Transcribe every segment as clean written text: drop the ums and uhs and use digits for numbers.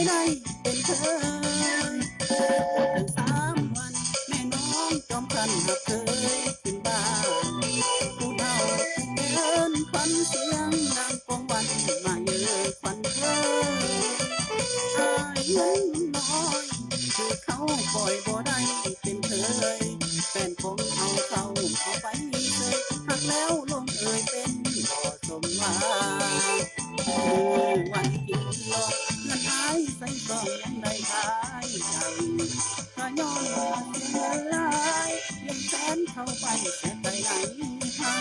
ได้เป็นเคยตั้ง3 วันแม่น้องจอมคันหักเคยขึ้นบ้านผู้เฒ่าผู้เดินควันเสียงดังกองวันมาเยอะควันเอ้อายเงินน้อยคือเขาปล่อยบ่ได้เป็นเคยแฟนของเอาเขาเอาไปเสยหักแล้วลงเอ่ยเป็นบ่สมหวังวันกินหลอกเงินหายใส่กล่องยังได้ขายใจถ้าย้อนว่าเสียเงินหลายยังแสนเข้าไปแสนไปไหนให้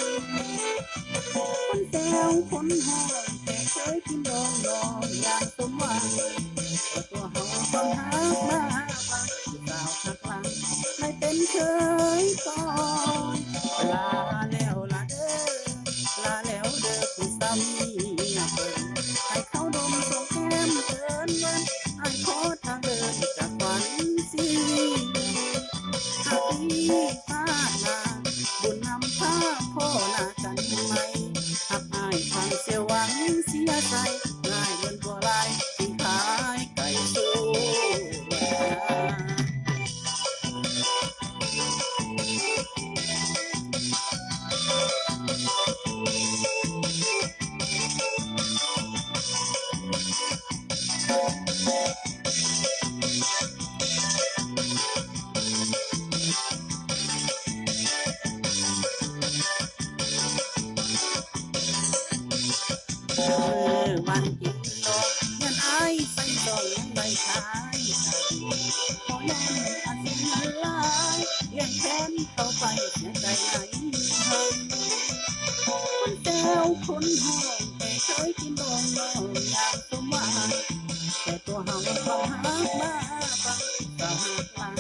คนแซวคนห้องแต่เคยกินดองดองอย่างสมหวังแต่ตัวเฮาความหักมาบังผู้สาวหักหลังไม่เป็นเคยก่อนลาแล้วลาเด้อลาแล้วเด้อผู้สามีเพิ่นให้เขาดมส่งแก้มเกินวันให้ขอทางเดินจากฝันสิหากพี่พลาดมาบุญนำพาพ่อหน้ากันไหมหักอายทางเสียหวังเสียใจง่ายเงินบ่หลายที่ขายไก่สู้วันกินดอกเงินอายใส่ซองยังได้ขายขอย้อนอาเสียเงินหลายเลี้ยงแขนเข้าไปเสียใจไหนเฮยคนแซวคนห้องแต่เคยกินดองน้องอย่างสมหวังแต่ตัวเฮาความหักมาบังสาวหักหลัง